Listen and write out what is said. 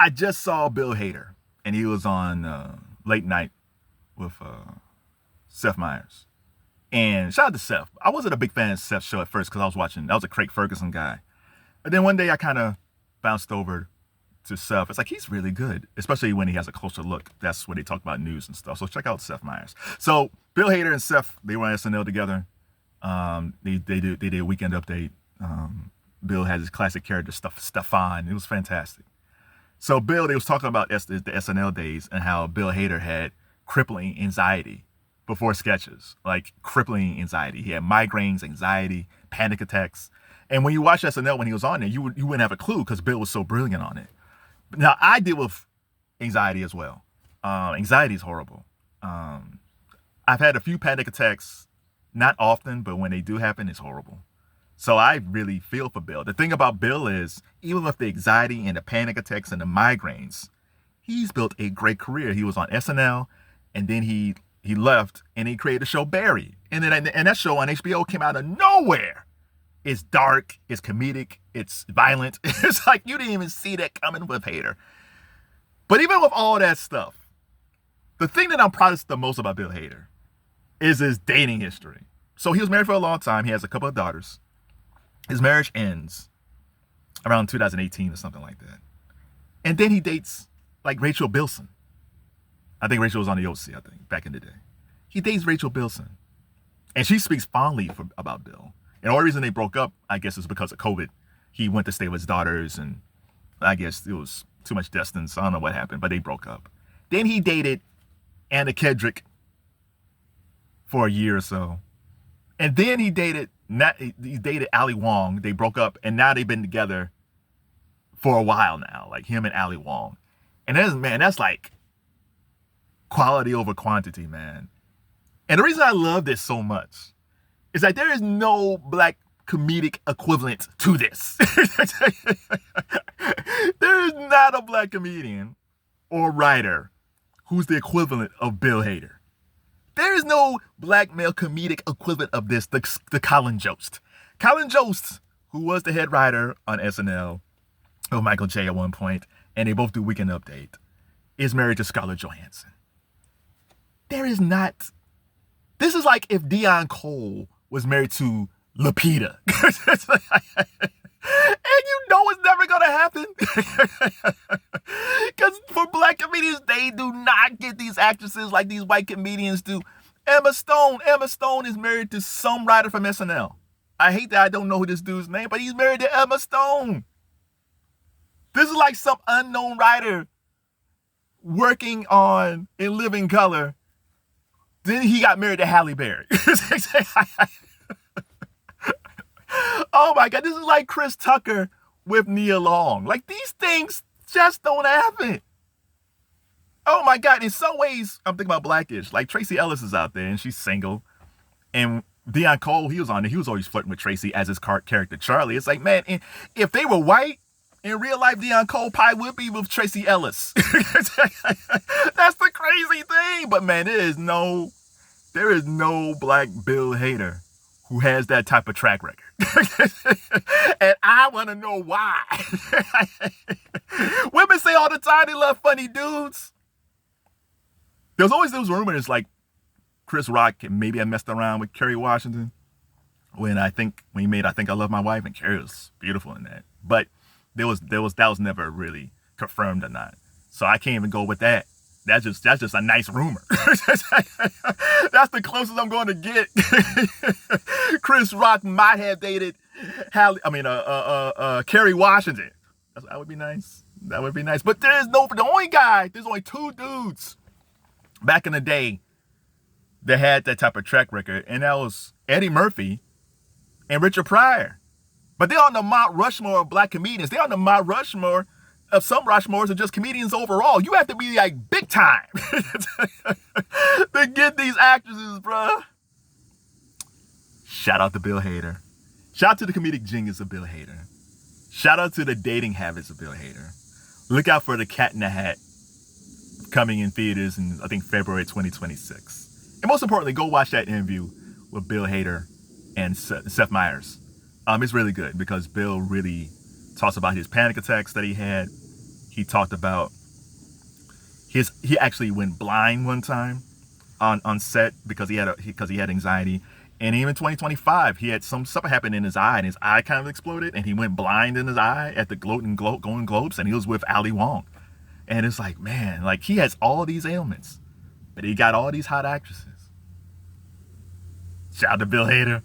I just saw Bill Hader, and he was on Late Night with Seth Meyers. And shout out to Seth. I wasn't a big fan of Seth's show at first because I was watching. I was a Craig Ferguson guy. But then one day I kind of bounced over to Seth. It's like he's really good, especially when he has a closer look. That's when they talk about news and stuff. So check out Seth Meyers. So Bill Hader and Seth, they were on SNL together. They did a weekend update. Bill had his classic character Stefon. It was fantastic. So Bill, they was talking about the SNL days and how Bill Hader had crippling anxiety before sketches, like crippling anxiety. He had migraines, anxiety, panic attacks. And when you watch SNL when he was on there, you wouldn't have a clue because Bill was so brilliant on it. Now, I deal with anxiety as well. Anxiety is horrible. I've had a few panic attacks, not often, but when they do happen, it's horrible. So I really feel for Bill. The thing about Bill is, even with the anxiety and the panic attacks and the migraines, he's built a great career. He was on SNL, and then he left, and he created the show Barry. And that show on HBO came out of nowhere. It's dark, it's comedic, it's violent. It's like you didn't even see that coming with Hader. But even with all that stuff, the thing that I'm proudest the most about Bill Hader is his dating history. So he was married for a long time. He has a couple of daughters. His marriage ends around 2018 or something like that. And then he dates like Rachel Bilson. I think Rachel was on the OC, I think, back in the day. He dates Rachel Bilson. And she speaks fondly about Bill. And the only reason they broke up, I guess, is because of COVID. He went to stay with his daughters, and I guess it was too much distance. I don't know what happened, but they broke up. Then he dated Anna Kendrick for a year or so. And then he dated Ali Wong. They broke up, and now they've been together for a while now, like him and Ali Wong. And that's like quality over quantity, man. And the reason I love this so much is that there is no black comedic equivalent to this. There is not a black comedian or writer who's the equivalent of Bill Hader. There is no black male comedic equivalent of this, the Colin Jost. Colin Jost, who was the head writer on SNL with Michael J at one point, and they both do Weekend Update, is married to Scarlett Johansson. There is not. This is like if Deon Cole was married to Lupita. And you know it's never going to happen. Because for black comedians, they do not get these actresses like these white comedians do. Emma Stone is married to some writer from SNL. I hate that I don't know who this dude's name, but he's married to Emma Stone. This is like some unknown writer working on In Living Color. Then he got married to Halle Berry. Oh my God, this is like Chris Tucker with Nia Long. Like, these things just don't happen. Oh my God, in some ways, I'm thinking about Blackish. Like, Tracy Ellis is out there and she's single. And Deon Cole, he was on there. He was always flirting with Tracy as his character, Charlie. It's like, man, if they were white, in real life, Deon Cole probably would be with Tracy Ellis. That's the crazy thing. But man, there is no black Bill Hader who has that type of track record. And I want to know why. Women say all the time they love funny dudes. There's always those rumors like Chris Rock maybe had messed around with Kerry Washington when he made I Think I Love My Wife, and Kerry was beautiful in that. But that was never really confirmed or not. So I can't even go with that. That's just a nice rumor. That's the closest I'm going to get. Chris Rock might have dated Kerry Washington. That would be nice. That would be nice. But there's only two dudes back in the day that had that type of track record, and that was Eddie Murphy and Richard Pryor. But they're on the Mount Rushmore of black comedians. They're on the Mount Rushmore of some Rushmores are just comedians overall. You have to be like big time to get these actresses, bruh. Shout out to Bill Hader. Shout out to the comedic genius of Bill Hader. Shout out to the dating habits of Bill Hader. Look out for The Cat in the Hat coming in theaters in, I think, February 2026. And most importantly, go watch that interview with Bill Hader and Seth Meyers. It's really good because Bill really talks about his panic attacks that he had. he talked about he actually went blind one time on set because he had anxiety. And even 2025, he had something happen in his eye, and his eye kind of exploded, and he went blind in his eye at the Golden Globes, and he was with Ali Wong. And it's like, man, like he has all these ailments, but he got all these hot actresses. Shout out to Bill Hader.